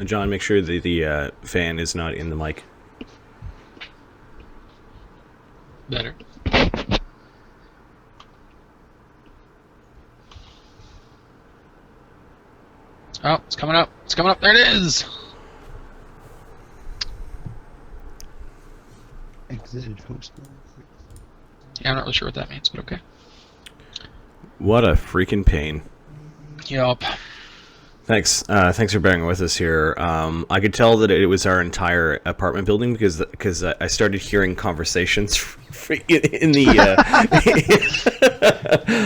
John, make sure that the fan is not in the mic. Better. Oh, it's coming up. It's coming up. There it is. Exited host. Yeah, I'm not really sure what that means, but okay. What a freaking pain. Yup. Thanks for bearing with us here. I could tell that it was our entire apartment building because I started hearing conversations in the.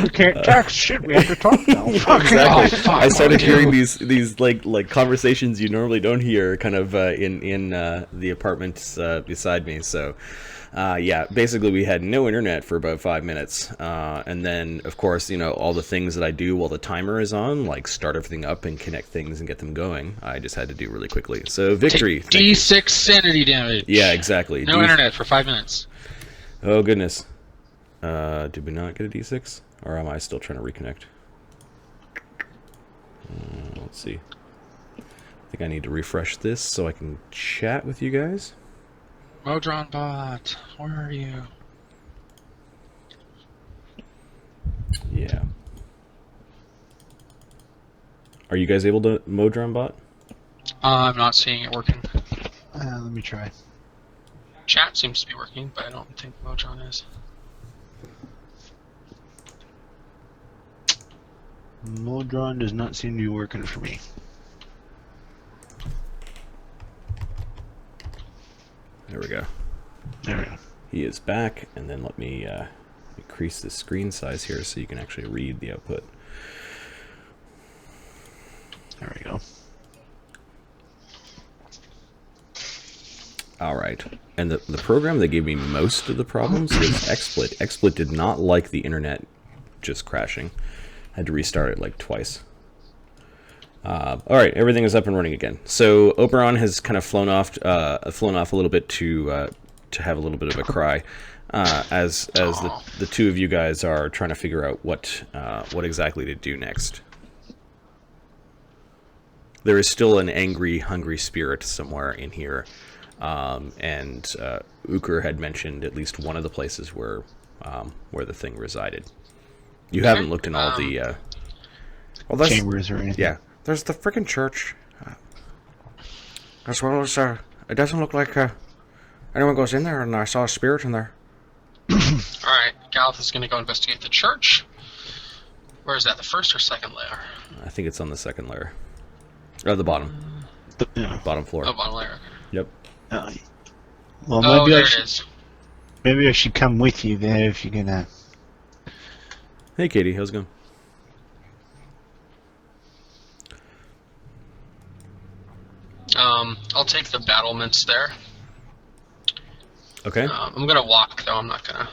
We can't tax shit. We have to talk now. Exactly. Oh, fuck, I started what do hearing we these like conversations you normally don't hear, kind of in the apartments beside me. So. Yeah, basically we had no internet for about 5 minutes, and then of course all the things that I do while the timer is on, like start everything up and connect things and get them going, I just had to do really quickly. So victory. Take D6 sanity damage. Yeah, exactly. No internet for 5 minutes. Oh goodness. Did we not get a D6, or am I still trying to reconnect? Let's see. I think I need to refresh this so I can chat with you guys. Modron bot, where are you? Yeah. Are you guys able to Modron bot? I'm not seeing it working. Let me try. Chat seems to be working, but I don't think Modron is. Modron does not seem to be working for me. There we go. There we go. He is back, and then let me increase the screen size here so you can actually read the output. There we go. All right. And the program that gave me most of the problems was XSplit. XSplit did not like the internet just crashing. Had to restart it like twice. All right, everything is up and running again. So Oberon has kind of flown off a little bit to have a little bit of a cry, as the two of you guys are trying to figure out what exactly to do next. There is still an angry, hungry spirit somewhere in here, and Ukher had mentioned at least one of the places where the thing resided. You haven't looked in all the chambers or anything. Yeah. There's the frickin' church, as well as, it doesn't look like anyone goes in there, and I saw a spirit in there. Alright, Galath is going to go investigate the church. Where is that, the first or second layer? I think it's on the second layer. Or the bottom. Bottom floor. Oh, bottom layer. Yep. Well, Oh, maybe there it is. maybe I should come with you there if you're gonna. Hey, Katie, how's it going? I'll take the battlements there. Okay. I'm going to walk, though. I'm not going to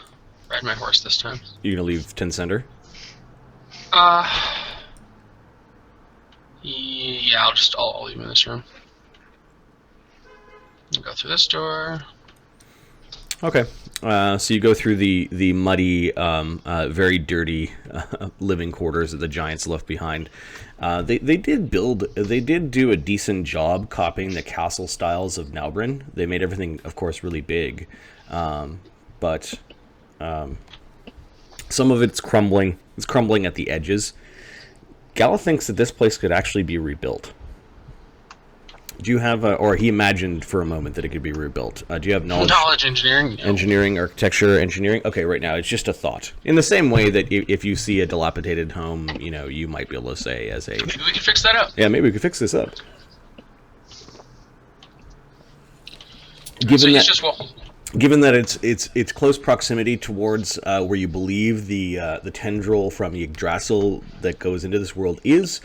ride my horse this time. You gonna leave Tencender? Yeah, I'll leave him in this room. I'll go through this door. Okay. So you go through the muddy, very dirty living quarters that the giants left behind. They did do a decent job copying the castle styles of Naubrin. They made everything, of course, really big, but some of it's crumbling. It's crumbling at the edges. Galath thinks that this place could actually be rebuilt. Do you have, or he imagined for a moment that it could be rebuilt. Do you have knowledge? Knowledge engineering. No. Engineering, architecture, engineering. Okay, right now it's just a thought. In the same way that if you see a dilapidated home, you might be able to say as a. Maybe we can fix that up. Yeah, maybe we could fix this up. Given that it's close proximity towards where you believe the tendril from Yggdrasil that goes into this world is,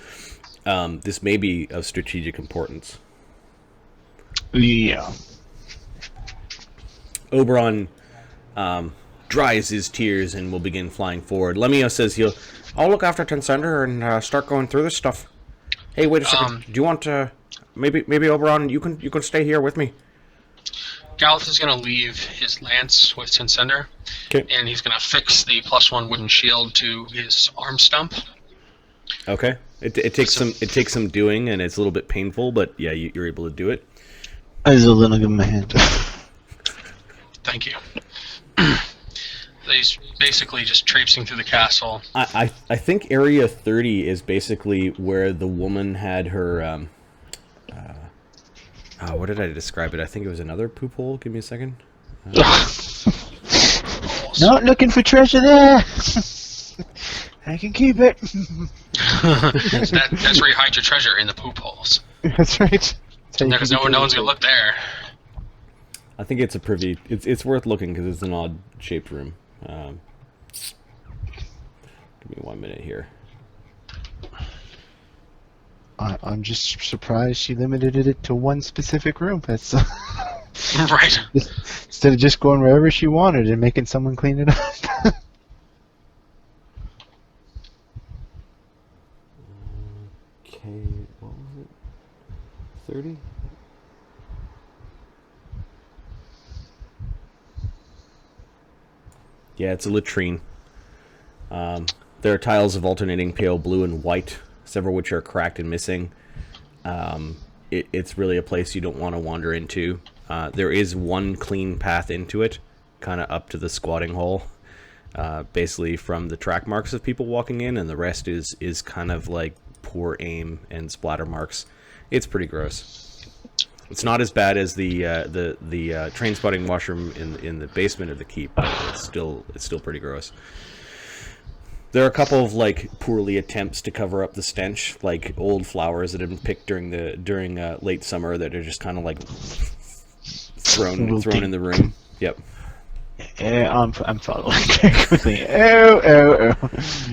this may be of strategic importance. Yeah. Oberon dries his tears and will begin flying forward. Lemmy-O says I'll look after Tencender and start going through this stuff. Hey, wait a second. Do you want to... Maybe Oberon, you can stay here with me. Galath is going to leave his lance with Tencender, Okay. and he's going to fix the +1 wooden shield to his arm stump. Okay. It takes some doing, and it's a little bit painful, but yeah, you're able to do it. Azildan, give him a hand. Thank you. He's basically just traipsing through the castle. I think Area 30 is basically where the woman had her. What did I describe it? I think it was another poop hole. Give me a second. Not looking for treasure there. I can keep it. That's where you hide your treasure, in the poop holes. That's right. Because no one's gonna look there. I think it's a privy. It's worth looking because it's an odd shaped room. Give me 1 minute here. I'm just surprised she limited it to one specific room. That's Right. instead of just going wherever she wanted and making someone clean it up. Okay, what was it? 30? Yeah, it's a latrine. There are tiles of alternating pale blue and white, several which are cracked and missing. It's really a place you don't want to wander into. There is one clean path into it, kind of up to the squatting hole, basically from the track marks of people walking in, and the rest is kind of like poor aim and splatter marks. It's pretty gross. It's not as bad as the train spotting washroom in the basement of the keep, but it's still pretty gross. There are a couple of like poorly attempts to cover up the stench, like old flowers that have been picked during late summer that are just kind of like thrown in the room. Yep. I'm following very quickly. Oh.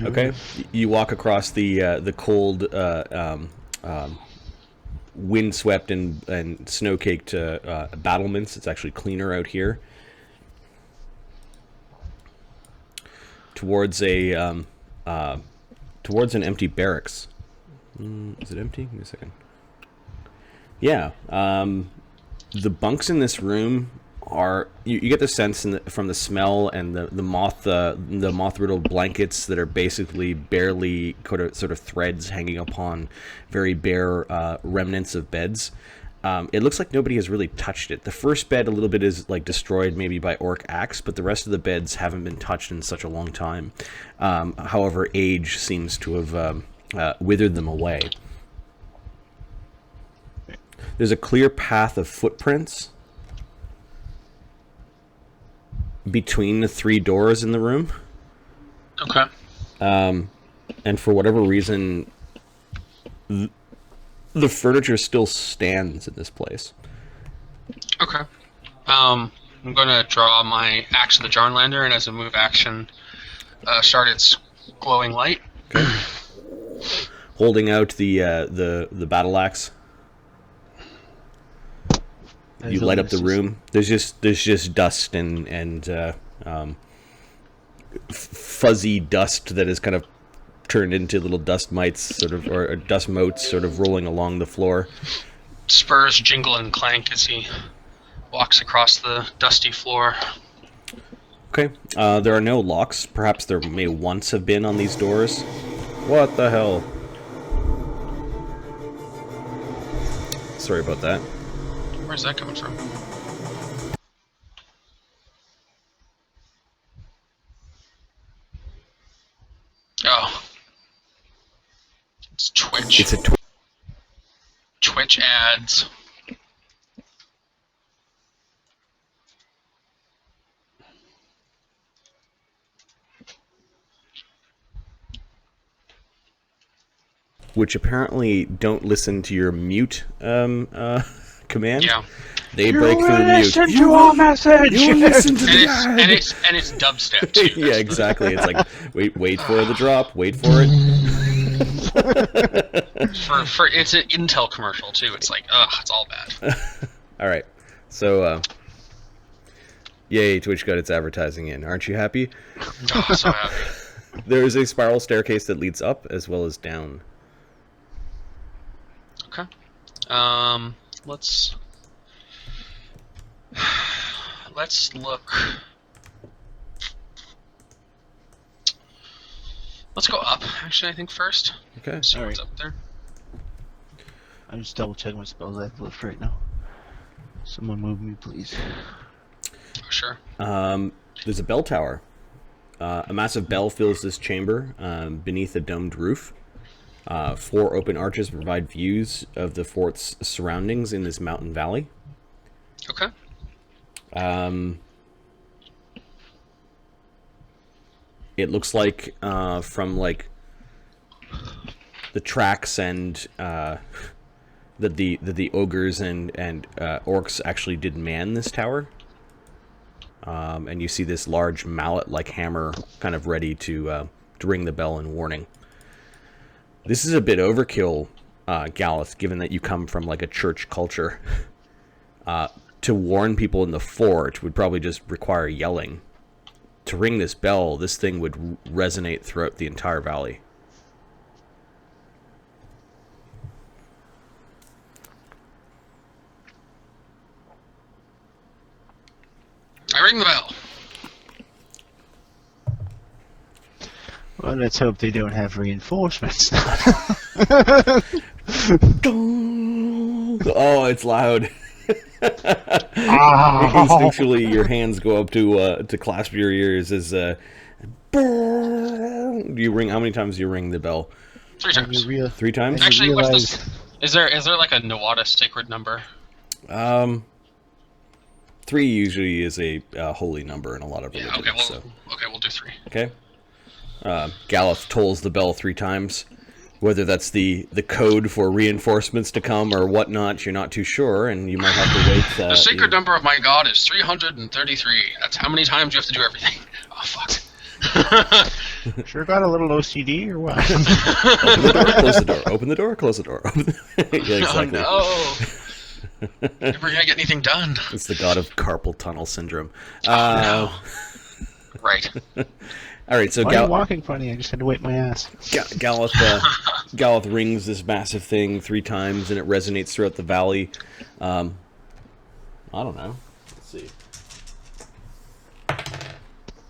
Okay. You walk across the cold, windswept and snow-caked battlements. It's actually cleaner out here. Towards an empty barracks. Is it empty? Give me a second. Yeah. The bunks in this room are you get the sense from the smell and the moth riddled blankets that are basically barely sort of threads hanging upon very bare remnants of beds. It looks like nobody has really touched it. The first bed a little bit is like destroyed maybe by orc axe, but the rest of the beds haven't been touched in such a long time. However, age seems to have withered them away. There's a clear path of footprints between the three doors in the room. Okay. And for whatever reason, the furniture still stands in this place. Okay. I'm going to draw my Axe of the Jarnlander, and as a move action, start its glowing light. Okay. Holding out the battle axe. You light up the room. There's just dust and fuzzy dust that is kind of turned into little dust mites, or dust motes, sort of rolling along the floor. Spurs jingle and clank as he walks across the dusty floor. Okay. There are no locks. Perhaps there may once have been on these doors. What the hell? Sorry about that. Where's that coming from? Oh. It's Twitch. It's a Twitch ads. which apparently don't listen to your mute command. Yeah. They break through mute. Listen to our message. You listen to the And it's dubstep too. Yeah, exactly. It's like wait for the drop. Wait for it. For it's an Intel commercial too. It's like, it's all bad. All right. So, yay, Twitch got its advertising in. Aren't you happy? Oh, so happy. There is a spiral staircase that leads up as well as down. Okay. Let's look. Let's go up, actually, I think, first. Okay. See what's Alright. up there. I'm just double checking what spells I have left right now. Someone move me, please. Oh, sure. There's a bell tower. A massive bell fills this chamber beneath a domed roof. 4 open arches provide views of the fort's surroundings in this mountain valley. Okay. It looks like from like the tracks and that the ogres and orcs actually did man this tower. And you see this large mallet-like hammer kind of ready to ring the bell in warning. This is a bit overkill, Galath, given that you come from like a church culture. To warn people in the fort would probably just require yelling. To ring this bell, this thing would resonate throughout the entire valley. I ring the bell. Well, let's hope they don't have reinforcements. Oh, it's loud. Instinctually, your hands go up to clasp your ears as do you ring? How many times do you ring the bell? 3 times. 3 times? Actually, what's realize- this? Is there like a Nawada sacred number? 3 usually is a holy number in a lot of Yeah. religions. Okay. Well. So. Okay. We'll do 3. Okay. Galath tolls the bell 3 times. Whether that's the code for reinforcements to come or whatnot, you're not too sure, and you might have to wait. The sacred number of my god is 333. That's how many times you have to do everything. Oh fuck. Sure got a little OCD or what? Open the door, close the door. Open the door, close the door. Yeah, exactly. Oh no. Never gonna get anything done. It's the god of carpal tunnel syndrome. No. Right. All right, so Why are you walking funny? I just had to wipe my ass. Galath rings this massive thing 3 times, and it resonates throughout the valley. I don't know. Let's see.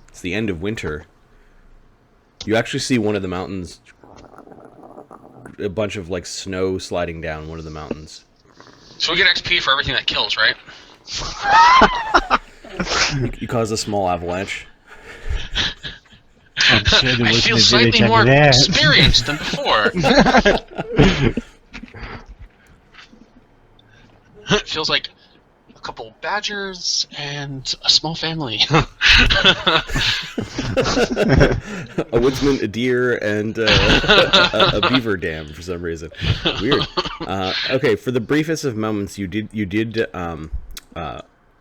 It's the end of winter. You actually see one of the mountains, a bunch of like snow sliding down one of the mountains. So we get XP for everything that kills, right? You cause a small avalanche. I'm sure there I wasn't feel a slightly village more under there. experienced than before. It feels like a couple badgers and a small family. A woodsman, a deer, and a beaver dam for some reason. Weird. Okay, for the briefest of moments, you did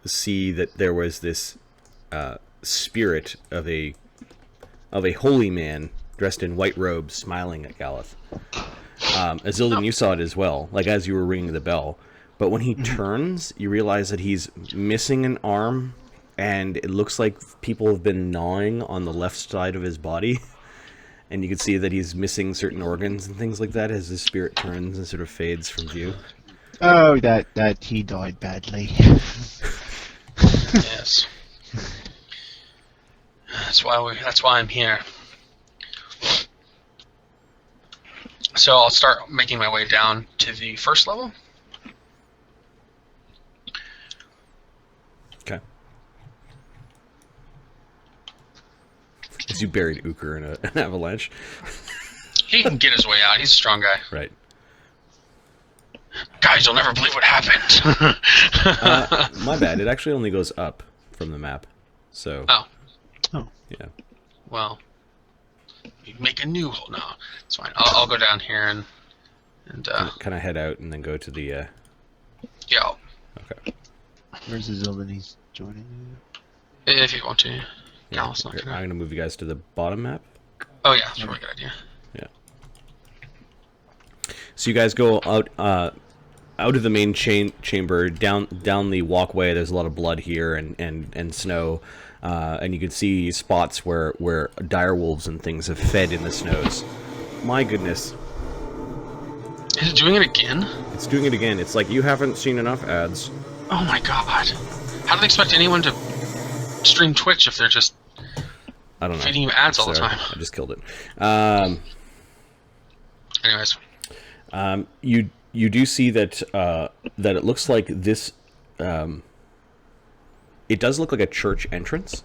see that there was this spirit of a holy man dressed in white robes, smiling at Galath. Azildan, you saw it as well, like as you were ringing the bell. But when he turns, you realize that he's missing an arm, and it looks like people have been gnawing on the left side of his body. And you can see that he's missing certain organs and things like that as his spirit turns and sort of fades from view. Oh, that he died badly. Yes. That's why I'm here. So I'll start making my way down to the first level. Okay. As you buried Ukher in an avalanche. He can get his way out. He's a strong guy. Right. Guys, you'll never believe what happened. My bad. It actually only goes up from the map. So. Oh. Oh. Yeah. Well, you make a new hole. No, it's fine. I'll go down here and Kind of head out and then go to the. yeah. Okay. Where's Azildan? He's joining you. If you want to. Yeah, No, it's not I'm gonna. gonna move you guys to the bottom map. Oh yeah, that's a really good idea. So you guys go out of the main chamber, down the walkway. There's a lot of blood here and snow, and you can see spots where direwolves and things have fed in the snows. My goodness, Is it doing it again? it's doing it again. It's like you haven't seen enough ads. Oh my god. How do they expect anyone to stream Twitch if they're just I don't know. Feeding you ads all the Sorry, time. I just killed it. Anyways. You do see that that it looks like this. It does look like a church entrance,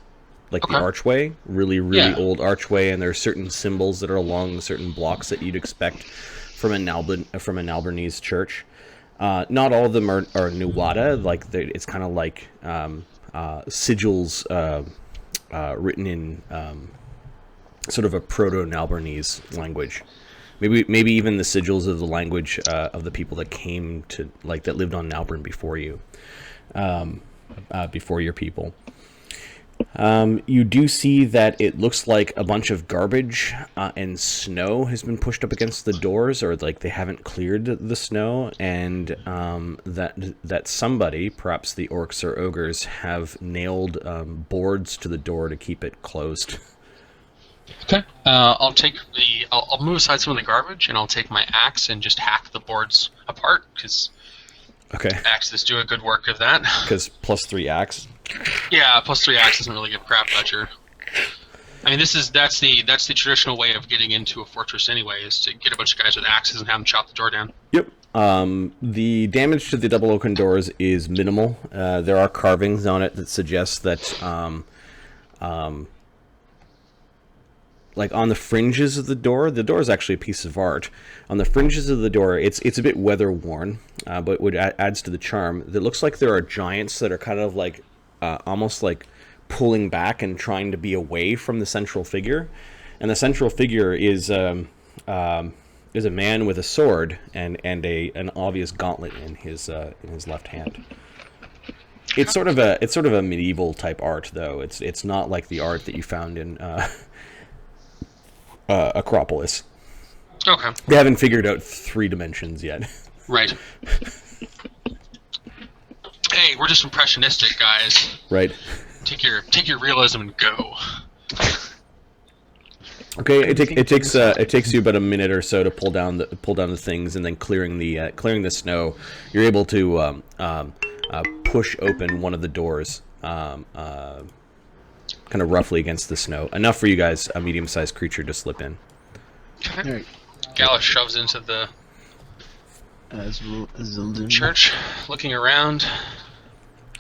like the archway, really old archway, and there are certain symbols that are along certain blocks that you'd expect from an Albanese church. Not all of them are Nuwada. Like it's kind of like sigils written in sort of a proto-Nalburnese language. Maybe even the sigils of the language of the people that came to, like, that lived on Nalburn before you, before your people. You do see that it looks like a bunch of garbage and snow has been pushed up against the doors, or like they haven't cleared the snow, and that somebody, perhaps the orcs or ogres, have nailed boards to the door to keep it closed. Okay. I'll move aside some of the garbage, and I'll take my axe and just hack the boards apart, because axes do a good work of that. Because +3 axe. Yeah, +3 axe doesn't really give crap about your. I mean, that's the traditional way of getting into a fortress anyway, is to get a bunch of guys with axes and have them chop the door down. Yep. The damage to the double oaken doors is minimal. There are carvings on it that suggest that, like on the fringes of the door is actually a piece of art. On the fringes of the door, it's a bit weather worn, but what adds to the charm. It looks like there are giants that are kind of like, almost like pulling back and trying to be away from the central figure, and the central figure is a man with a sword and an obvious gauntlet in his left hand. It's sort of a medieval type art, though. It's not like the art that you found in Acropolis. Okay. They haven't figured out 3 dimensions yet. Right. Hey, we're just impressionistic, guys. Right. Take your realism and go. Okay, it takes you about a minute or so to pull down the things, and then clearing the snow. You're able to push open one of the doors, kind of roughly against the snow, enough for you guys, a medium-sized creature, to slip in. Okay. Galath shoves into the Azildan church, looking around.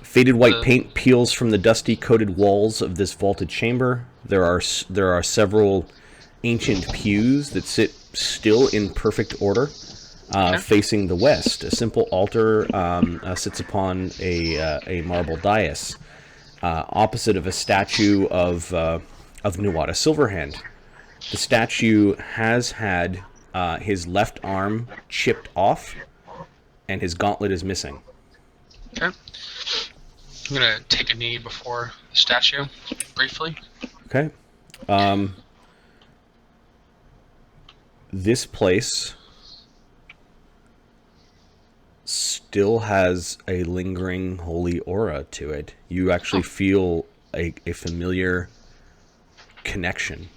Faded white paint peels from the dusty coated walls of this vaulted chamber. There are several ancient pews that sit still in perfect order, facing the west. A simple altar sits upon a marble dais, opposite of a statue of Nuwada Silverhand. The statue has had his left arm chipped off, and his gauntlet is missing. Okay. I'm gonna take a knee before the statue, briefly. Okay. This place still has a lingering holy aura to it. You actually feel a familiar connection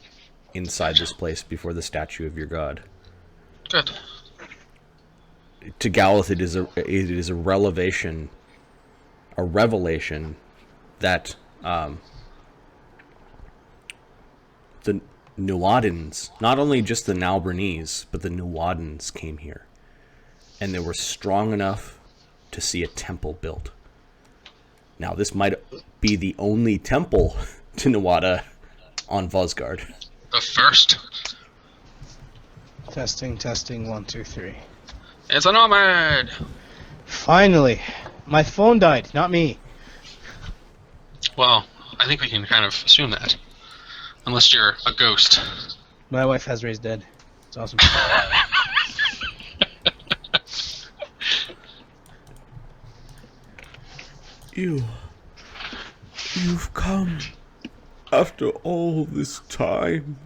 inside this place before the statue of your god. Good. To Galath, it is a revelation that the Nuwadans, not only just the Nalburnese, but the Nuwadans came here, and they were strong enough to see a temple built. Now, this might be the only temple to Nuwada on Vosgard. The first. Testing, 1, 2, 3. It's a nomad! Finally! My phone died, not me. Well, I think we can kind of assume that. Unless you're a ghost. My wife has raised dead. It's awesome. You've come after all this time.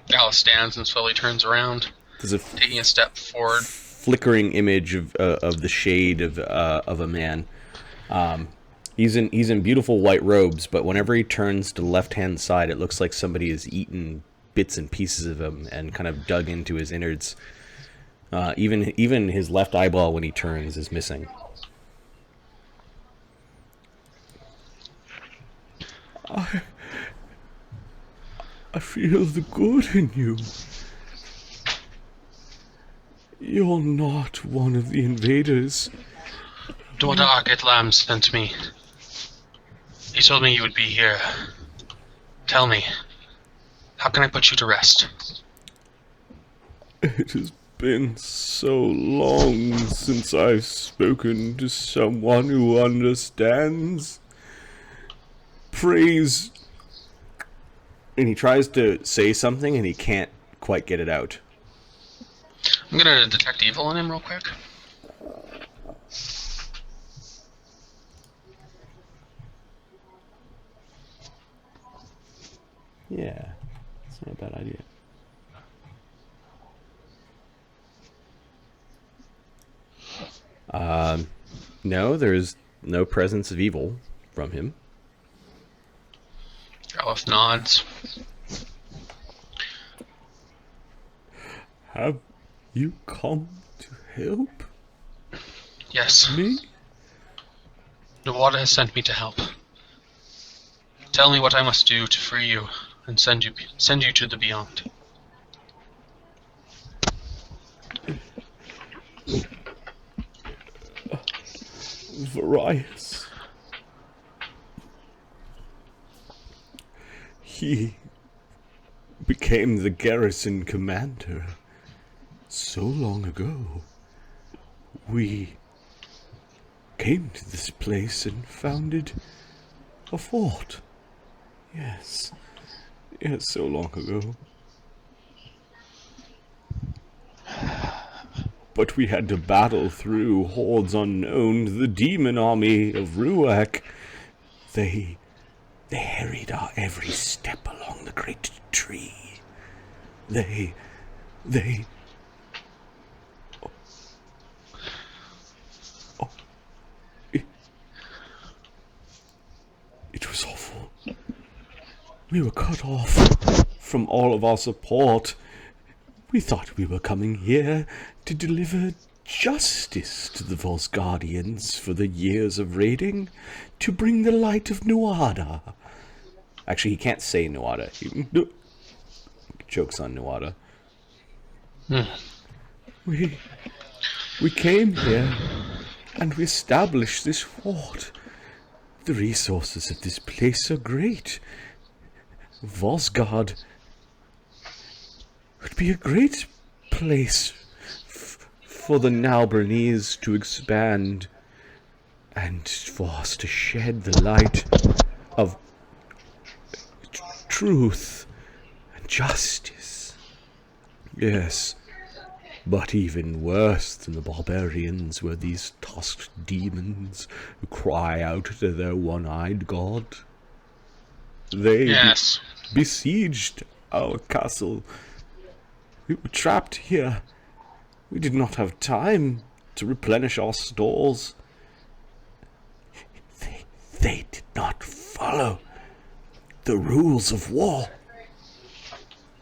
Galath stands and slowly turns around, There's a taking a step forward. flickering image of the shade of a man. He's in beautiful white robes, but whenever he turns to the left-hand side, it looks like somebody has eaten bits and pieces of him and kind of dug into his innards. Even his left eyeball, when he turns, is missing. I feel the good in you. You're not one of the invaders. Daughter Arcade Lamb sent me. He told me you would be here. Tell me, how can I put you to rest? It has been so long since I've spoken to someone who understands. Praise. And he tries to say something and he can't quite get it out. I'm gonna detect evil on him real quick. Yeah, it's not a bad idea. No, there's no presence of evil from him. Galath nods. Have you come to help Yes, me? the water has sent me to help. Tell me what I must do to free you and send you to the beyond. Various. He became the garrison commander so long ago. We came to this place and founded a fort. Yes, so long ago. But we had to battle through hordes unknown, the demon army of Ruach. They harried our every step along the great tree. They... Oh, it was awful. We were cut off from all of our support. We thought we were coming here to deliver justice to the Volsguardians for the years of raiding, to bring the light of Nuada. Actually, he can't say Nuada. He jokes on Nuada. We came here, and we established this fort. The resources of this place are great. Volsgard would be a great place for the Nalburnese to expand and for us to shed the light of truth and justice. Yes, but even worse than the barbarians were these tusked demons who cry out to their one-eyed god. They besieged our castle. We were trapped here. We did not have time to replenish our stores. They did not follow the rules of war.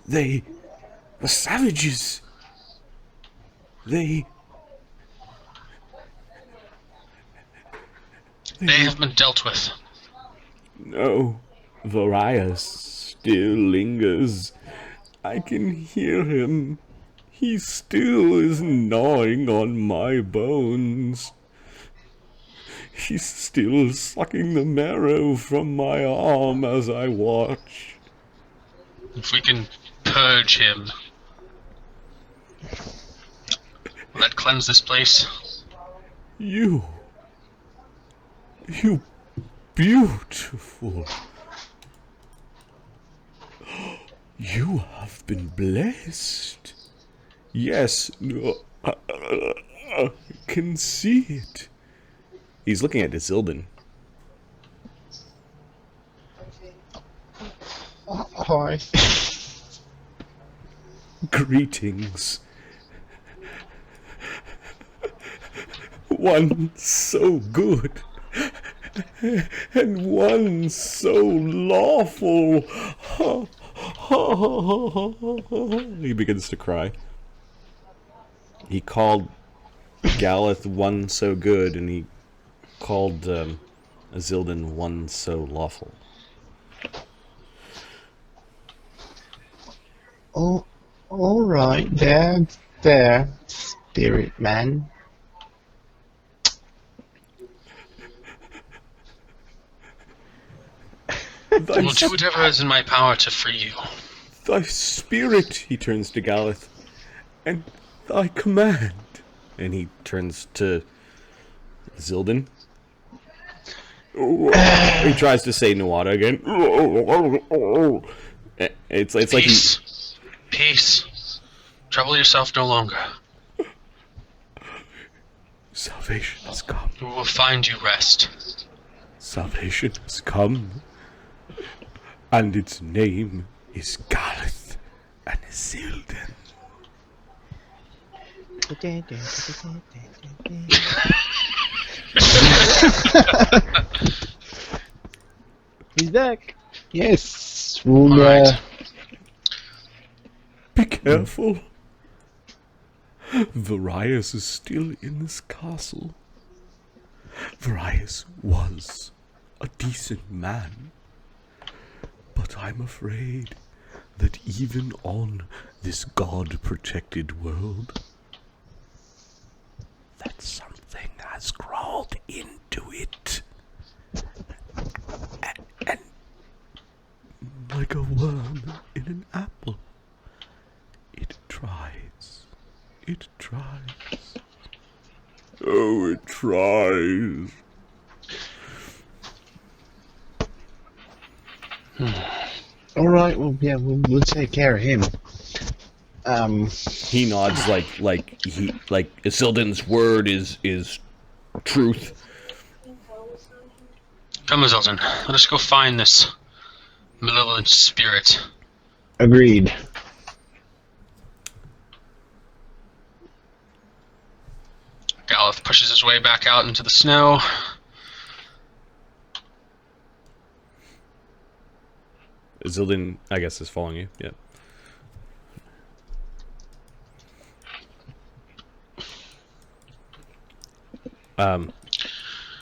They were savages. They have been dealt with. No, Varias still lingers. I can hear him. He still is gnawing on my bones. He's still sucking the marrow from my arm as I watch. If we can purge him, will that cleanse this place? You beautiful. You have been blessed. Yes, I can see it. He's looking at Azildan. Hi. Greetings. One so good, and one so lawful. He begins to cry. He called Galath one so good, and he called Azildan one so lawful. Oh, all right, there, spirit man. Thy, Will do whatever is in my power to free you. thy spirit, he turns to Galath, and thy command. And he turns to Azildan. He tries to say Nuada again. It's like he... Peace. Trouble yourself no longer. Salvation has come. We will find you rest. Salvation has come. And its name is Galath and Azildan. He's back. Yes, we'll, Alright. Be careful. Varius is still in this castle. Varius was a decent man. But I'm afraid that even on this god-protected world, that something has crawled into it. And like a worm in an apple, it tries. It tries. Oh, it tries. all right. Well, yeah, we'll take care of him. He nods like Azildan's word is truth. Come, Azildan. Let us go find this malevolent spirit. Agreed. Galath pushes his way back out into the snow. Azildan, I guess, is following you. Yeah.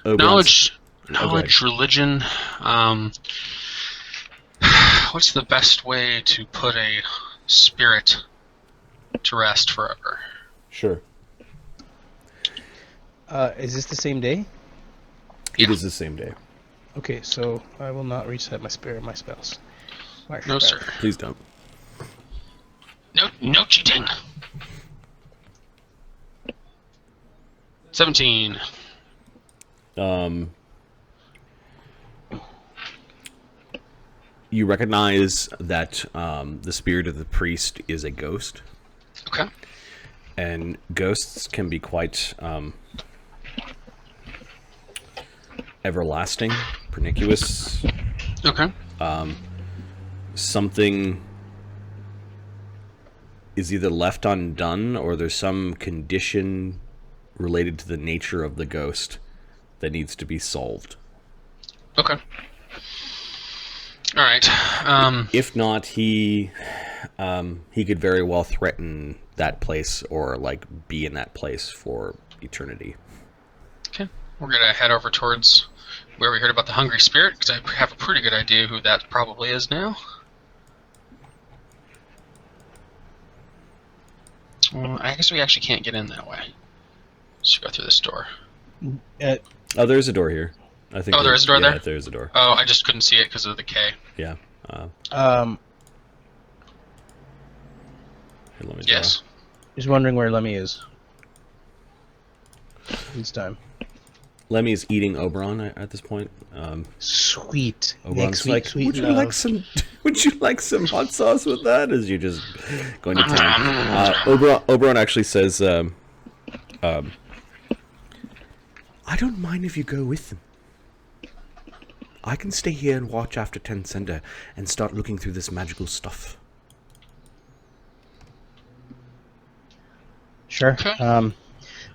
Oberon's- Knowledge, religion. What's the best way to put a spirit to rest forever? Sure. Is this the same day? It is the same day. Okay, so I will not reset my spells. No, sir. Please don't. No cheating. 17. You recognize that the spirit of the priest is a ghost, Okay. and ghosts can be quite everlasting, pernicious. Okay. Something is either left undone or there's some condition related to the nature of the ghost that needs to be solved. Okay. All right. If not, he could very well threaten that place or like be in that place for eternity. Okay. We're gonna head over towards where we heard about the hungry spirit, because I have a pretty good idea who that probably is now. Well, I guess we actually can't get in that way. Just go through this door. Oh, there's a door here. I think. Oh, there is a door there? Yeah, there's a door. Oh, I just couldn't see it because of the K. Yeah. Um, Here, let me Yes. just wondering where Lemmy is. This time. Lemmy is eating Oberon at this point. Sweet. Oberon's Nick, like, sweet would you love. like some? Would you like some hot sauce with that? As you're just going to town. Oberon actually says, "I don't mind if you go with them. I can stay here and watch after Tencender and start looking through this magical stuff." Sure. Okay.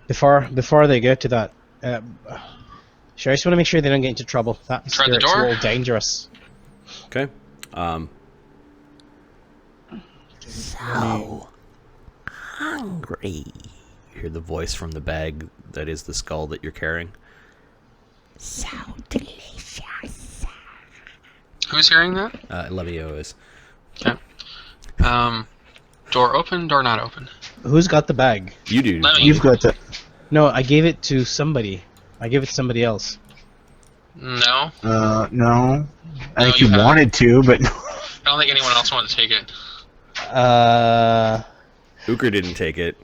Before they get to that, sure. I just want to make sure they don't get into trouble. That Try the spirit's door? a little dangerous. Okay. So hungry. You hear the voice from the bag that is the skull that you're carrying. So delicious. Who's hearing that? Lemmy-O is. Okay. Door open, door not open. Who's got the bag? You do. Lemmy. You've got the. No, I gave it to somebody. I gave it to somebody else. No. No. I think you you haven't. wanted to, but I don't think anyone else wanted to take it. Ukher didn't take it.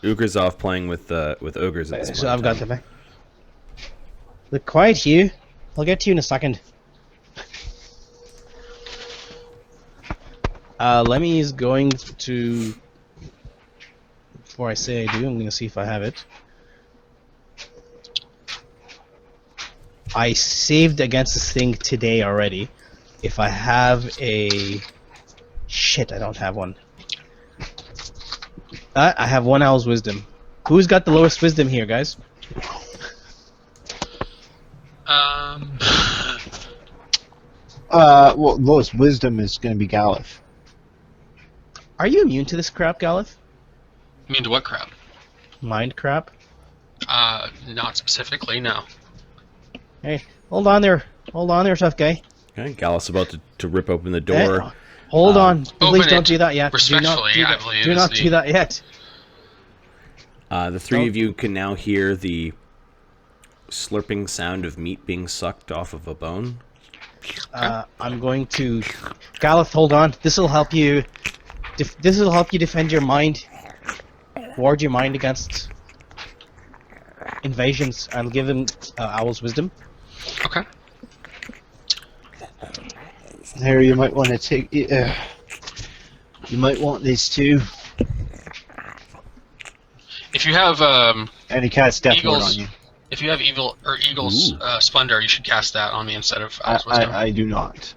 Ukher's off playing with ogres at this point. So I've in got time. the bag. Look quiet, Hugh. I'll get to you in a second. Lemmy is going to. Before I say I do, I'm going to see if I have it. I saved against this thing today already. If I have a... Shit, I don't have one. I have 1 owl's wisdom. Who's got the lowest wisdom here, guys? well, lowest wisdom is going to be Galath. Are you immune to this crap, Galath? You mean to what crap? Mind crap? Not specifically, no. Hey, hold on there. Hold on there, tough guy. Okay, Galath's about to rip open the door. Hey, hold on. Please open don't it do that yet. respectfully, do not I do that. believe, Do is not the- do that yet. The three of you can now hear the slurping sound of meat being sucked off of a bone. I'm going to... Galath, hold on. This will help you... This will help you defend your mind. Ward your mind against invasions. I'll give him Owl's Wisdom. Okay. Harry, you might want to take. You might want these two. If you have And he casts Death Ward Eagles- on you. if you have Eagle's Splendor, you should cast that on me instead of Owl's Wisdom. I do not.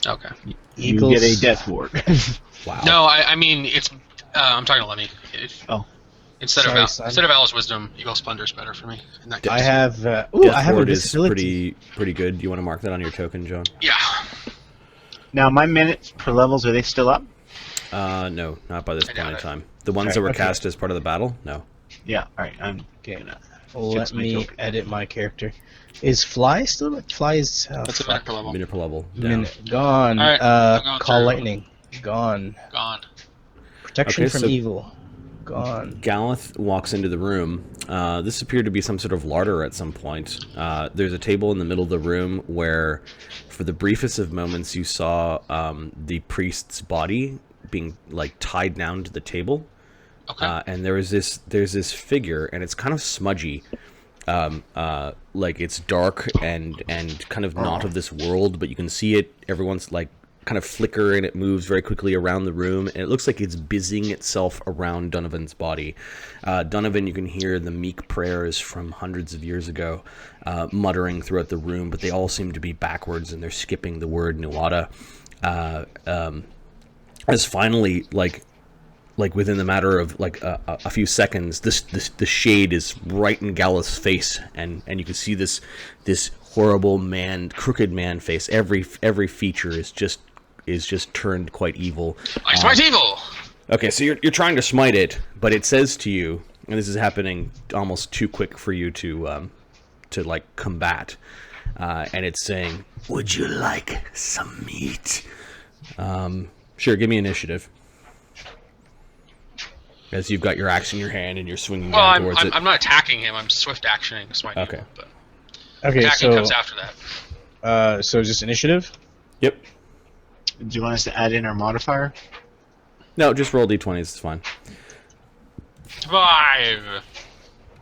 Okay. You get a Death Ward. Wow. No, I mean it's. I'm talking to Lemmy. Oh. Instead Sorry, of son. instead of Owl's Wisdom, Eagle's Splendor is better for me. In that case. I have... Death I have Ward is invisibility. pretty good. Do you want to mark that on your token, John? Yeah. Now, my minutes per levels, are they still up? No, not by this I point got in it. time. The ones that were Okay. cast as part of the battle? No. Yeah, alright. I'm Okay, Fix let my me token. edit my character. Is Fly still... Fly is... That's a minute per level. Minute per level. Down. Minute. Gone. Alright, I'm going Call to- Lightning. Gone. Gone. Protection Okay, from so- evil. Gone. Galath walks into the room. This appeared to be some sort of larder at some point. There's a table in the middle of the room where, for the briefest of moments, you saw the priest's body being like tied down to the table. Okay. And there's this figure, and it's kind of smudgy. Like it's dark and kind of not of this world, but you can see it every once like kind of flicker, and it moves very quickly around the room, and it looks like it's busying itself around Donovan's body. Donovan, you can hear the meek prayers from hundreds of years ago muttering throughout the room, but they all seem to be backwards, and they're skipping the word Nuada. As finally, like within the matter of like a few seconds, the shade is right in Galath's face, and you can see this horrible crooked man face. Every feature is just turned quite evil. I smite evil. Okay, so you're trying to smite it, but it says to you, and this is happening almost too quick for you to like combat, and it's saying, Would you like some meat? sure, give me initiative. As you've got your axe in your hand and you're swinging Well, down towards it. I'm not attacking him. I'm swift actioning smite Okay. evil, but Okay, attacking so... comes after that. so just initiative? Yep. Do you want us to add in our modifier? No, just roll d20s. It's fine. 5.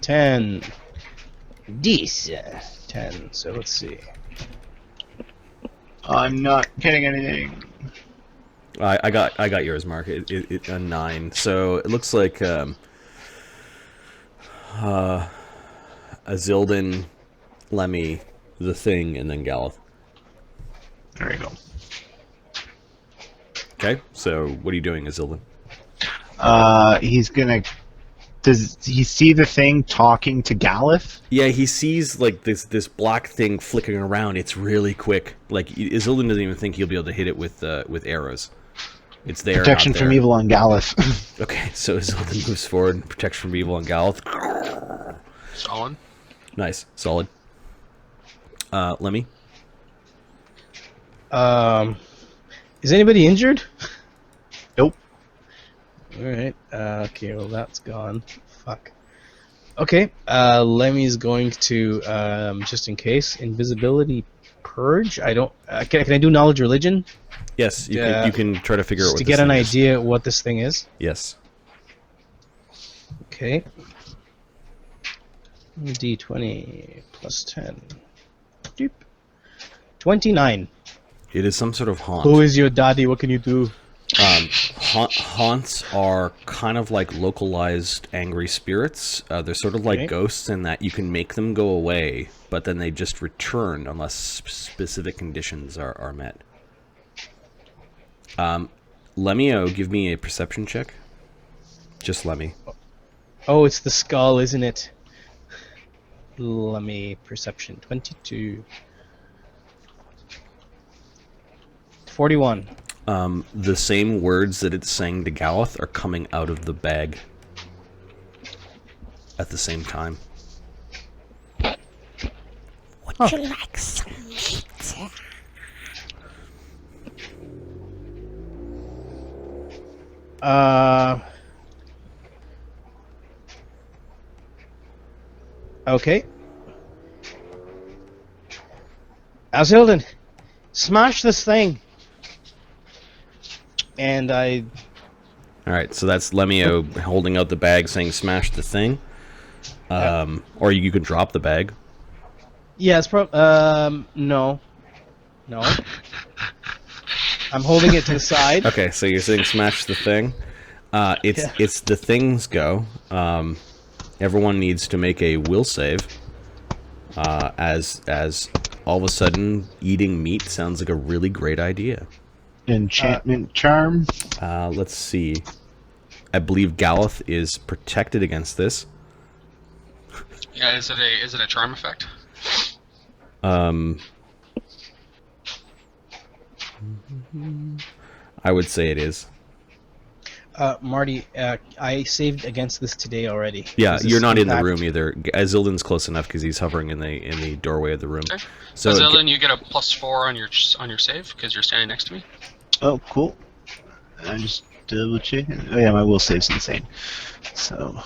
10. This. 10. So let's see. I'm not getting anything. I got yours, Mark. It a 9. So it looks like Azildan, Lemmy, the Thing, and then Galath. There you go. Okay. So what are you doing, Azildan? He's gonna. Does he see the thing talking to Galath? Yeah, he sees like this black thing flickering around. It's really quick. Like Azildan doesn't even think he'll be able to hit it with arrows. It's there. Protection not from there. evil on Galath. Okay, so Azildan moves forward. Protection from evil on Galath. Solid. Nice, solid. Lemmy. Is anybody injured? Nope. Alright, okay, well that's gone. Fuck. Okay, Lemmy's going to, just in case, invisibility purge. I don't, can I do knowledge religion? Yes, you can try to figure out Just what to this get an thing is. idea what this thing is. Yes. Okay. D20 plus 10. Doop. 29. It is some sort of haunt. Who is your daddy? What can you do? Haunts are kind of like localized angry spirits. They're sort of like Okay. ghosts in that you can make them go away, but then they just return unless specific conditions are met. Lemmy-O, give me a perception check. Just Lemmy. Oh, it's the skull, isn't it? Let me perception 22. 41. The same words that it's saying to Galath are coming out of the bag at the same time. Would you like some meat? Okay. Azildan, smash this thing. And I... Alright, so that's Lemmy-O holding out the bag saying smash the thing. Or you can drop the bag. Yeah, it's no. No. I'm holding it to the side. Okay, so you're saying smash the thing. It's the thing's go. Everyone needs to make a will save. As all of a sudden eating meat sounds like a really great idea. Enchantment charm. Let's see. I believe Galath is protected against this. Yeah, is it a charm effect? I would say it is. Marty, I saved against this today already. Yeah, Does this you're not in the impact- room either. Azildan's close enough because he's hovering in the doorway of the room. Okay. So So Azildan, you get a +4 on your save because you're standing next to me. Oh, cool. I just double check. Oh yeah, my will save's insane. So,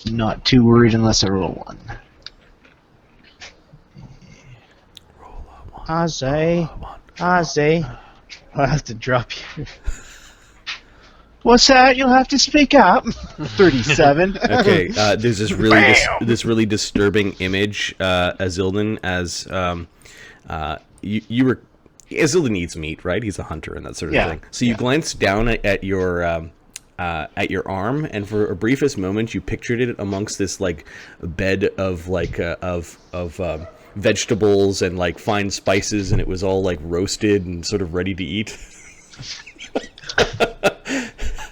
not too worried unless I roll 1. Azay. Azay. I'll have to drop you. What's that? You'll have to speak up. 37. Okay, there's this really disturbing image, Azildan, as you were. Azildan eats meat, right? He's a hunter and that sort of thing. So you glance down at your arm, and for a briefest moment, you pictured it amongst this like bed of like of vegetables and like fine spices, and it was all like roasted and sort of ready to eat.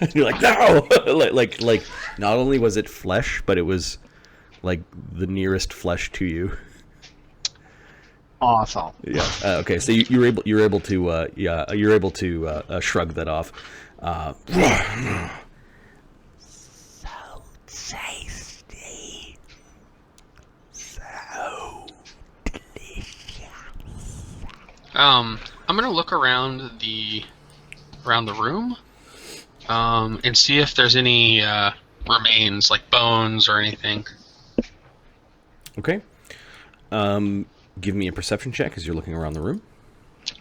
And you're like, no! like not only was it flesh, but it was like the nearest flesh to you. Awesome. Yeah. Okay. So you're able to shrug that off. So tasty. So delicious. I'm gonna look around the room, and see if there's any remains like bones or anything. Okay. Give me a perception check as you're looking around the room.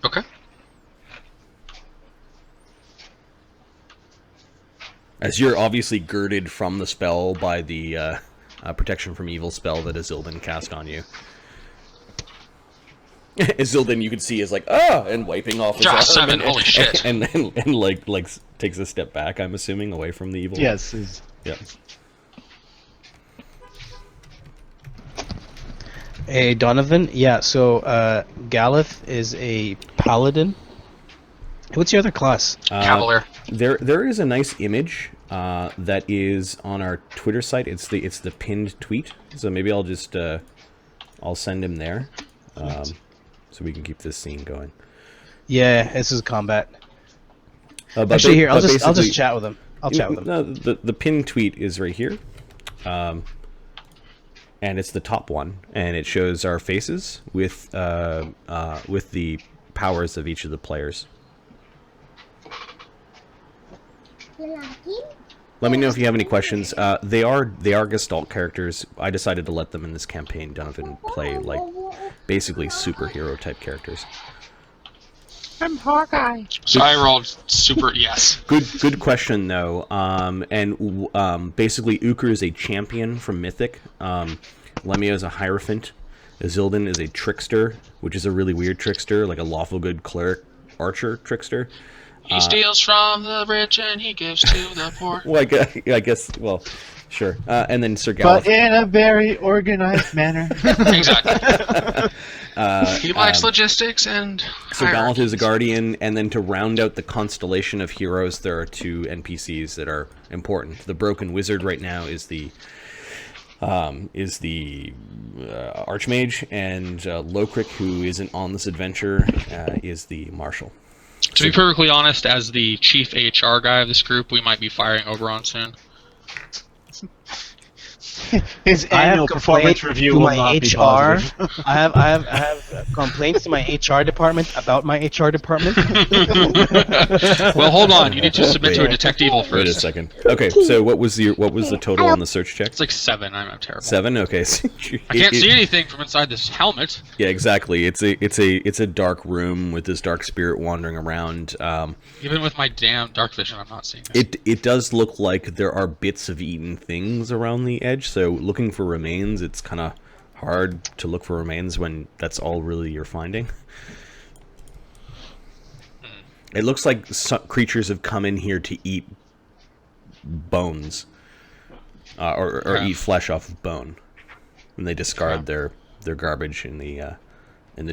Okay. As you're obviously girded from the spell by the protection from evil spell that Azildan cast on you. Azildan, you can see, is like, and wiping off his arm. 7, holy shit. And like takes a step back, I'm assuming, away from the evil. Yes. Yeah. Hey, Donovan. Yeah, so Galath is a paladin. What's your other class? Cavalier. There is a nice image that is on our Twitter site. It's the pinned tweet. So maybe I'll just I'll send him there, so we can keep this scene going. Yeah, this is combat. But Actually, here I'll basically- just chat with him. I'll chat with him. No, the pinned tweet is right here, and it's the top one, and it shows our faces with the powers of each of the players. You like it? Let me know if you have any questions. They are Gestalt characters. I decided to let them in this campaign. Donovan play like basically superhero type characters. I'm Hawkeye. So I rolled super yes. Good question though. Basically Ukher is a champion from Mythic. Lemmy-O is a Hierophant. Azildan is a trickster, which is a really weird trickster, like a lawful good cleric archer trickster. He steals from the rich and he gives to the poor. Well, I guess. Well, sure. And then Sir Galath. But in a very organized manner. Exactly. He likes logistics and. Sir Galath hierarchy. is a guardian, and then to round out the constellation of heroes, there are 2 NPCs that are important. The Broken Wizard right now is the Archmage, and Lokrik, who isn't on this adventure, is the Marshal. To be perfectly honest, as the chief HR guy of this group, we might be firing Oberon soon. His annual performance review will not be positive. I have complaints to my HR department about my HR department. Well, hold on. You need to submit to a detectival first. Wait a second. Okay, so what was the total on the search check? It's like 7. I'm terrible. 7. Okay. I can't see anything from inside this helmet. Yeah, exactly. It's a dark room with this dark spirit wandering around. Even with my damn dark vision, I'm not seeing it. It does look like there are bits of eaten things around the edge. So looking for remains, it's kind of hard to look for remains when that's all really you're finding. It looks like some creatures have come in here to eat bones, or eat flesh off of bone, and they discard their garbage in the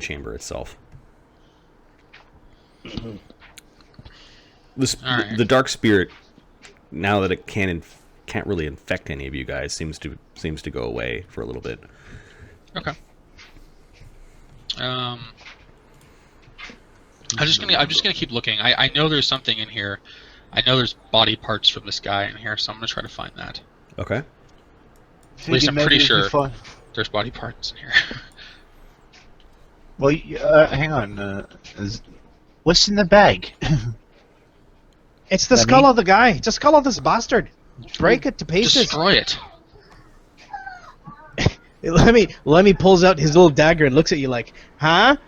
chamber itself. The dark spirit, now that it can't really infect any of you guys, seems to go away for a little bit. Okay. I'm just gonna keep looking. I know there's something in here. I know there's body parts from this guy in here, so I'm gonna try to find that. Okay. At least I'm pretty sure there's body parts in here. Well, hang on. What's in the bag? It's the skull of the guy. It's the skull of this bastard. Break it to pieces. Destroy it. Lemmy pulls out his little dagger and looks at you like, huh?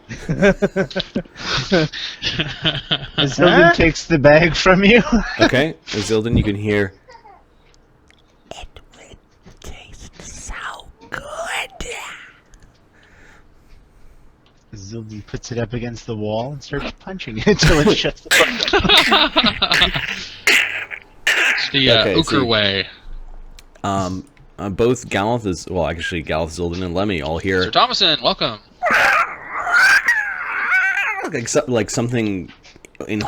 Azildan takes the bag from you. Okay, Azildan, you can hear. It would taste so good. Azildan puts it up against the wall and starts punching it until it shuts the fuck up. It's the Ukher way. Both Galath Azildan, and Lemmy all here. Sir Thomason, welcome. Like something in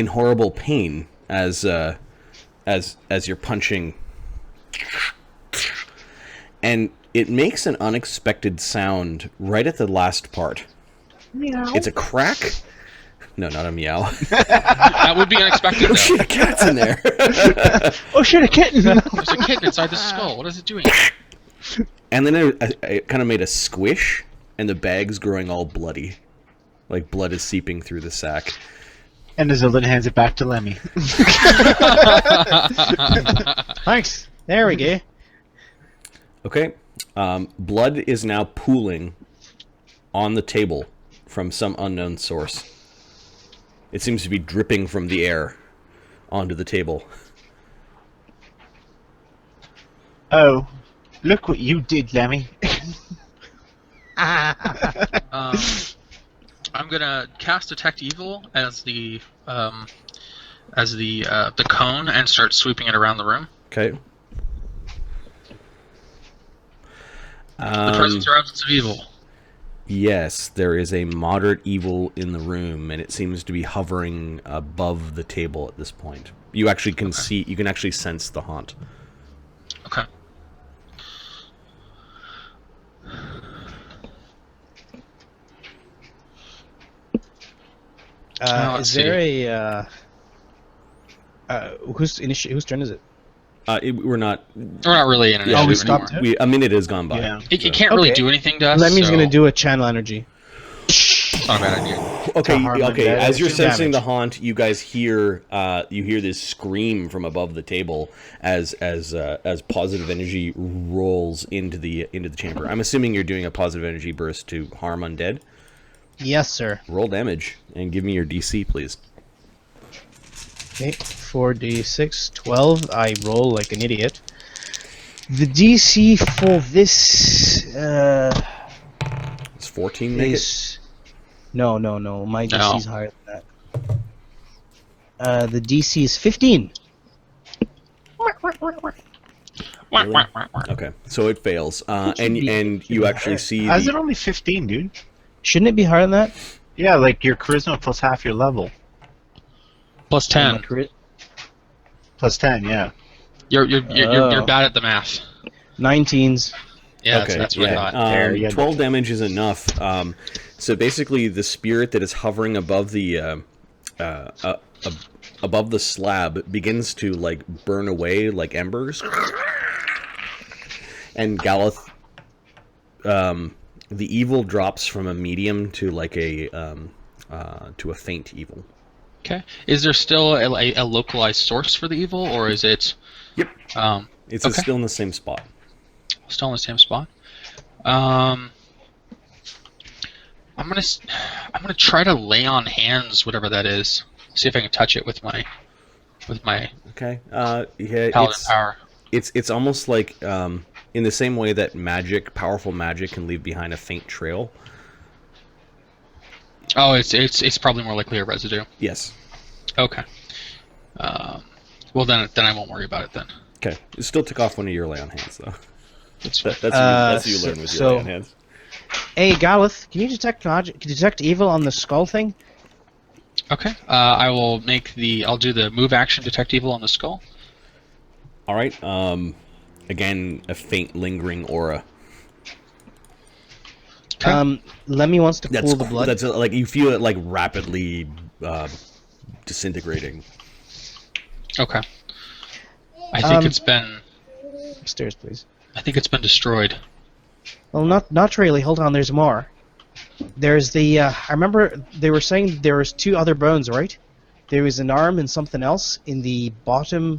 horrible pain as you're punching, and it makes an unexpected sound right at the last part. Meow. It's a crack. No, not a meow. That would be unexpected, though. Oh shit, a cat's in there. Oh shit, a kitten! There's a kitten inside the skull. What is it doing? And then it kind of made a squish, and the bag's growing all bloody. Like blood is seeping through the sack. And Azildan hands it back to Lemmy. Thanks. There we go. Okay. Blood is now pooling on the table from some unknown source. It seems to be dripping from the air onto the table. Oh, look what you did, Lemmy. I'm gonna cast Detect Evil as the cone and start sweeping it around the room. Okay. The presence or absence of evil. Yes, there is a moderate evil in the room, and it seems to be hovering above the table at this point. You actually can see, you can actually sense the haunt. Okay. Is there whose turn is it? We're not. We're not really in an Yeah, issue we stopped anymore. A minute has gone by. Yeah. It can't really Okay. do anything to us. Lemmy's so... gonna do a channel energy. It's not a bad idea. Okay, harm okay. undead. As you're Two sensing the damage. haunt, you guys hear this scream from above the table as positive energy rolls into the chamber. I'm assuming you're doing a positive energy burst to harm undead. Yes, sir. Roll damage and give me your DC, please. Okay, 4d6, 12. I roll like an idiot. The DC for this It's 14. Make it. is... No. My No. DC is higher than that. The DC is 15. Really? Okay, so it fails, and you actually see How's the, it only 15, dude? Shouldn't it be higher than that? Yeah, like your charisma plus half your level. Plus My 10. crit- Plus 10, yeah. You're Oh. bad at the math. 19s. Yeah, okay, that's what I thought. There, yeah. 12 damage is enough. So basically, the spirit that is hovering above the slab begins to like burn away like embers. And Galath, the evil drops from a medium to like a faint evil. Okay. Is there still a localized source for the evil, or is it? Yep. It's Okay. still in the same spot. Still in the same spot. I'm gonna try to lay on hands, whatever that is. See if I can touch it with my Okay. Yeah. paladin power. It's almost like in the same way that powerful magic can leave behind a faint trail. Oh, it's probably more likely a residue. Yes. Okay. Well then I won't worry about it then. Okay. You still took off one of your lay on hands though. That's That's what you learn with your lay on hands. Hey, Galath, can you detect evil on the skull thing? okay. I'll do the move action detect evil on the skull. All right. Again, a faint lingering aura. Okay. Lemmy wants to cool the blood. That's like you feel it like rapidly disintegrating. Okay. I think it's been Upstairs, please. destroyed. Well, not really. Hold on, there's more. There's the. I remember they were saying there was 2 other bones, right? There was an arm and something else in the bottom.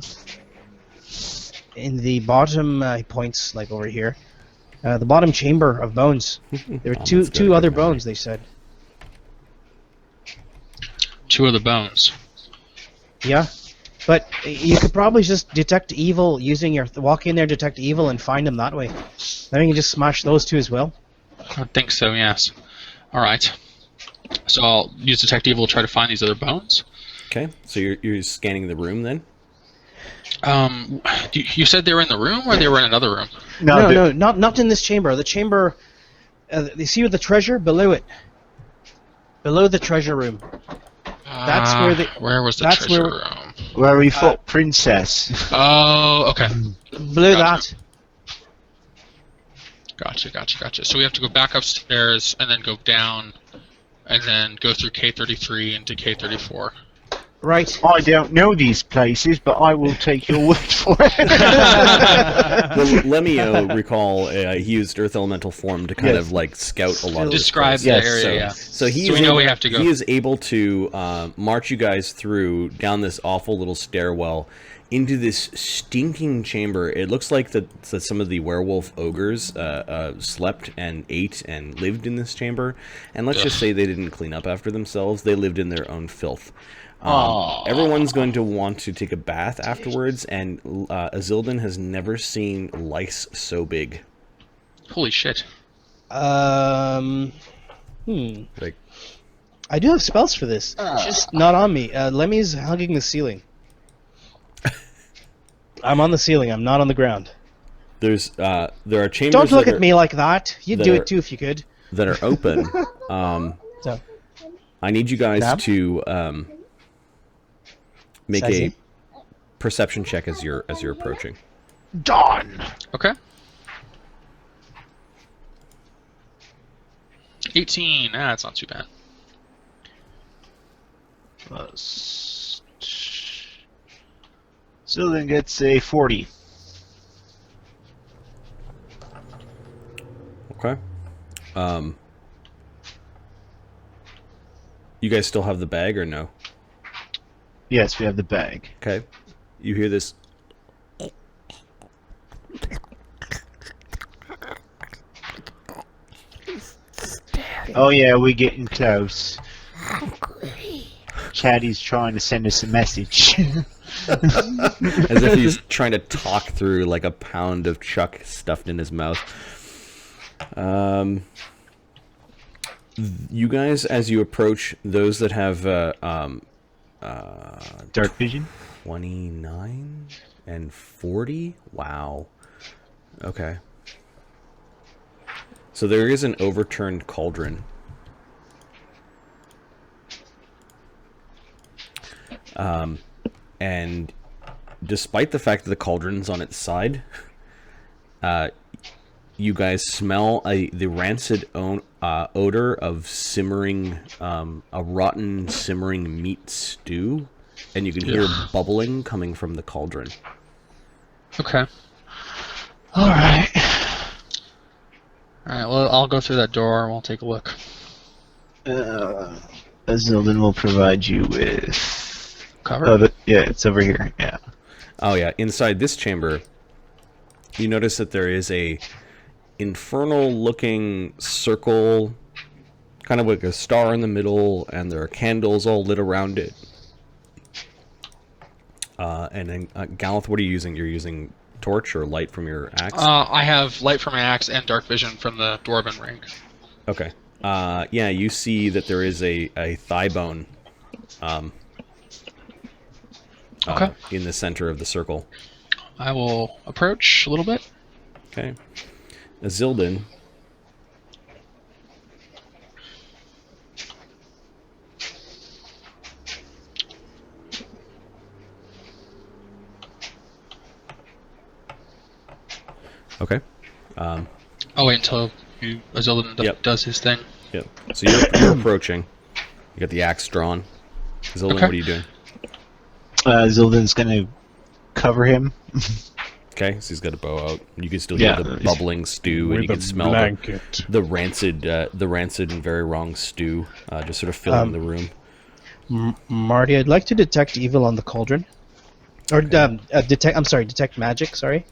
In the bottom points, like over here, the bottom chamber of bones. There were Oh, two that's good. other Good memory. bones. They said. 2 of the bones. Yeah, but you could probably just detect evil using your walk in there, detect evil, and find them that way. Then you can just smash those 2 as well. I would think so. Yes. All right. So I'll use detect evil to try to find these other bones. Okay. So you're scanning the room then. You said they were in the room, or they were in another room? No, not in this chamber. The chamber. You see the treasure below it. Below the treasure room. That's where the. Where was the that's treasure where- room? Where we fought Princess. Oh, okay. Below Gotcha. that. Gotcha. So we have to go back upstairs and then go down, and then go through K33 into K34. Right. I don't know these places, but I will take your word for it. Well, Lemmy-O, recall, he used Earth Elemental form to kind Yes. of like scout a lot of this Describe place. the Yes, area. So, Yeah. so he So is we know able, we have to go. He is able to march you guys through down this awful little stairwell into this stinking chamber. It looks like that some of the werewolf ogres slept and ate and lived in this chamber. And let's just say they didn't clean up after themselves. They lived in their own filth. Everyone's going to want to take a bath afterwards, and Azildan has never seen lice so big. Holy shit. Like, I do have spells for this. Just not on me. Lemmy's hugging the ceiling. I'm on the ceiling. I'm not on the ground. there are chambers. Don't look that at me like that. You'd do that are- it too if you could. that are open. So, I need you guys Nab? to make Sassy? a perception check as you're approaching. Done. Okay. 18. That's not too bad. Zillion gets a 40. Okay. You guys still have the bag or no? Yes, we have the bag. Okay. You hear this? Oh yeah, we're getting close. Chatty's trying to send us a message. As if he's trying to talk through like a pound of chuck stuffed in his mouth. You guys, as you approach, those that have Dark vision? 29 and 40? Wow. Okay. So there is an overturned cauldron. And despite the fact that the cauldron's on its side, you guys smell the rancid odor of simmering, a rotten simmering meat stew, and you can hear bubbling coming from the cauldron. Okay. Alright. Alright, well, I'll go through that door and we'll take a look. Azildan will provide you with... Cover? Yeah, it's over here. Yeah. Oh yeah, inside this chamber, you notice that there is a infernal-looking circle, kind of like a star in the middle, and there are candles all lit around it. And then, Galath, what are you using? You're using torch or light from your axe? I have light from my axe and dark vision from the dwarven ring. Okay. Yeah, you see that there is a thigh bone Okay. in the center of the circle. I will approach a little bit. Okay. Azildan. Okay. I'll wait until Azildan Yep. does his thing. Yep. So you're approaching. You got the axe drawn. Azildan, Okay. what are you doing? Zildan's gonna cover him. Okay, so he's got a bow out. You can still hear the bubbling stew, and you can smell the rancid and very wrong stew just sort of filling the room. Marty, I'd like to detect evil on the cauldron. Or detect magic. Sorry,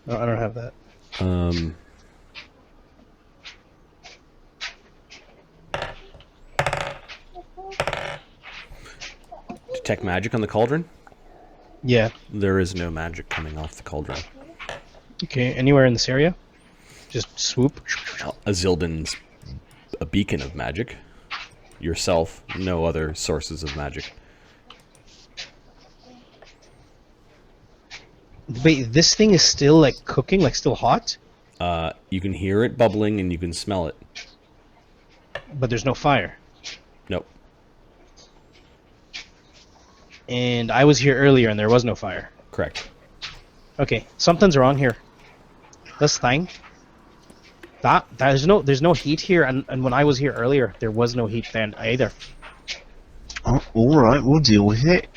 no, I don't have that. Detect magic on the cauldron? Yeah. There is no magic coming off the cauldron. Okay. Anywhere in this area? Just swoop. Azildan's a beacon of magic. Yourself, no other sources of magic. Wait, this thing is still like cooking, like still hot, You can hear it bubbling and you can smell it. but there's no fire. Nope. And I was here earlier and there was no fire. Correct. Okay, something's wrong here. This thing. There's no heat here, and when I was here earlier, there was no heat then either. Oh, alright, we'll deal with it.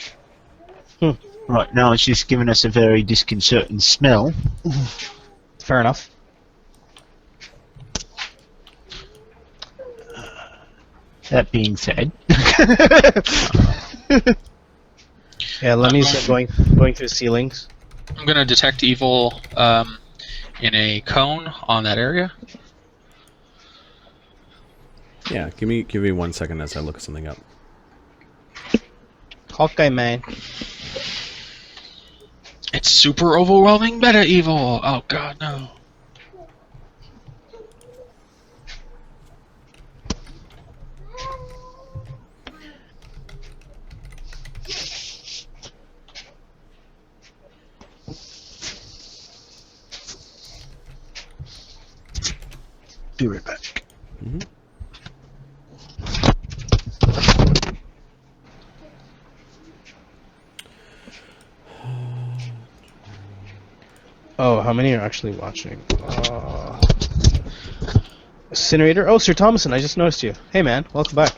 Right, now it's just giving us a very disconcerting smell. Fair enough. That being said... Yeah, Lemmy's going through ceilings. I'm going to detect evil in a cone on that area. Yeah, give me 1 second as I look something up. Hawkeye man. It's super overwhelming meta evil. Oh god, no. Be right back. Mm-hmm. Oh, how many are actually watching? Incinerator. Oh, Sir Thomason, I just noticed you. Hey, man, welcome back.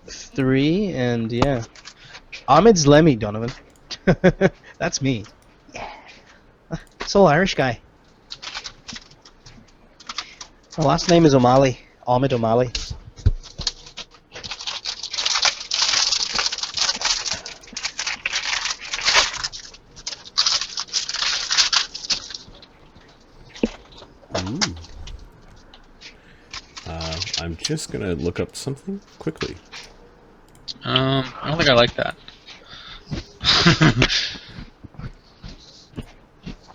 3 and yeah, Ahmed's Lemmy, Donovan. That's me. Yeah, soul Irish guy. My last name is O'Malley. Ahmed O'Malley. Ooh. I'm just gonna look up something quickly. I don't think I like that.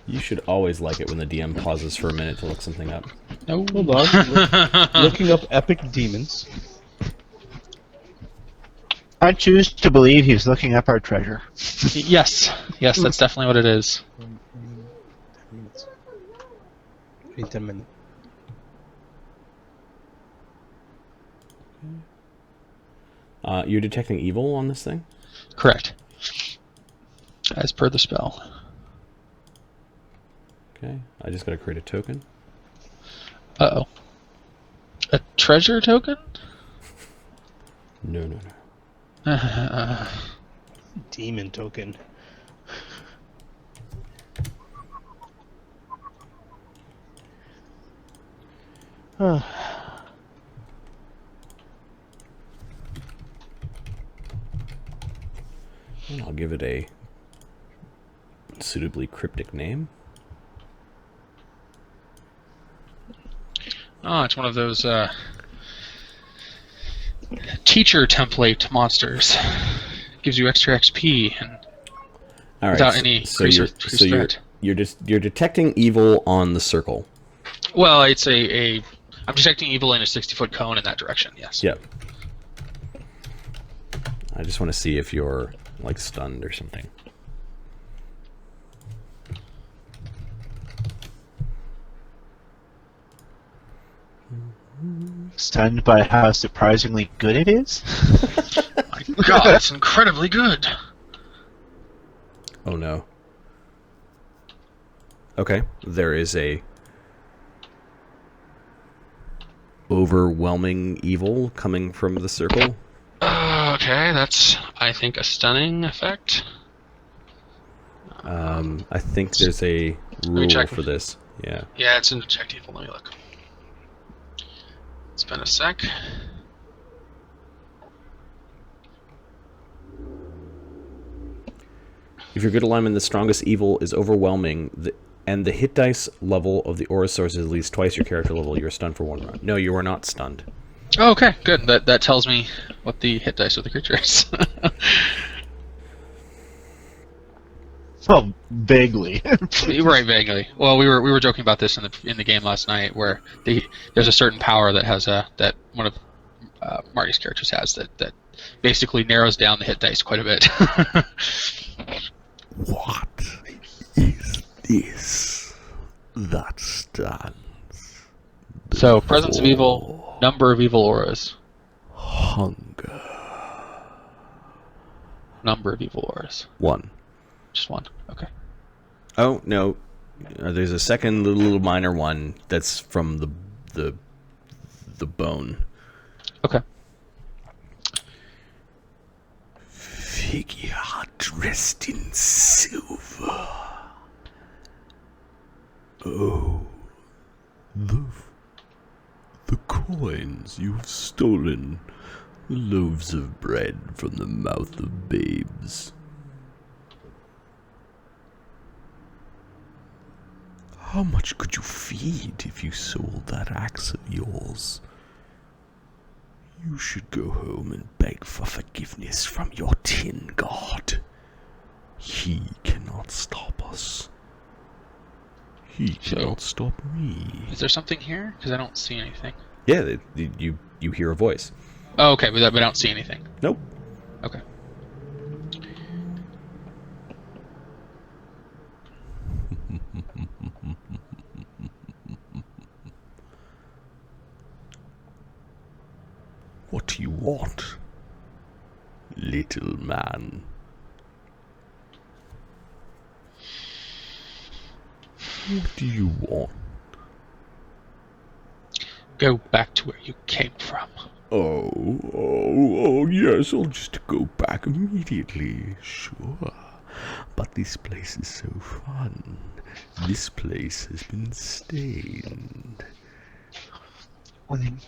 You should always like it when the DM pauses for a minute to look something up. No. Hold on. Looking up epic demons. I choose to believe he's looking up our treasure. Yes, that's definitely what it is. 10 minutes. 10 minutes. You're detecting evil on this thing? Correct. As per the spell. Okay, I just gotta create a token. Uh-oh. A treasure token? No. Demon token. Huh. And I'll give it a suitably cryptic name. Oh, it's one of those teacher template monsters. Gives you extra XP and All right, without any you're threat. you're detecting evil on the circle. Well, it's I'm detecting evil in a 60-foot cone in that direction. Yes. Yep. I just want to see if you're like stunned or something. Stunned by how surprisingly good it is? My God, it's incredibly good. Oh no. Okay, there is a overwhelming evil coming from the circle. Okay, that's, I think, a stunning effect. I think there's a rule for this. Yeah. Yeah, it's in detect evil. Let me look. It's been a sec. If your good alignment, the strongest evil is overwhelming, and the hit dice level of the aura source is at least twice your character level, you're stunned for 1 round. No, you are not stunned. Oh, okay, good. That tells me what the hit dice of the creature is. Well, vaguely. Right, vaguely. Well, we were joking about this in the game last night, where there's a certain power that has that one of Marty's characters has that basically narrows down the hit dice quite a bit. What is this that stands? So, presence of evil, number of evil auras. Hunger. Number of evil auras. 1. Just one. Okay. Oh no, there's a second little minor one that's from the bone. Okay. Figure dressed in silver. Oh, the coins you've stolen, the loaves of bread from the mouth of babes. How much could you feed if you sold that axe of yours? You should go home and beg for forgiveness from your tin god. He cannot stop us. He cannot stop me. Is there something here? Because I don't see anything. Yeah, you hear a voice. Oh, okay, but I don't see anything. Nope. Okay. What do you want, little man? What do you want? Go back to where you came from. Oh, yes, I'll just go back immediately, sure. But this place is so fun. This place has been stained. One thing.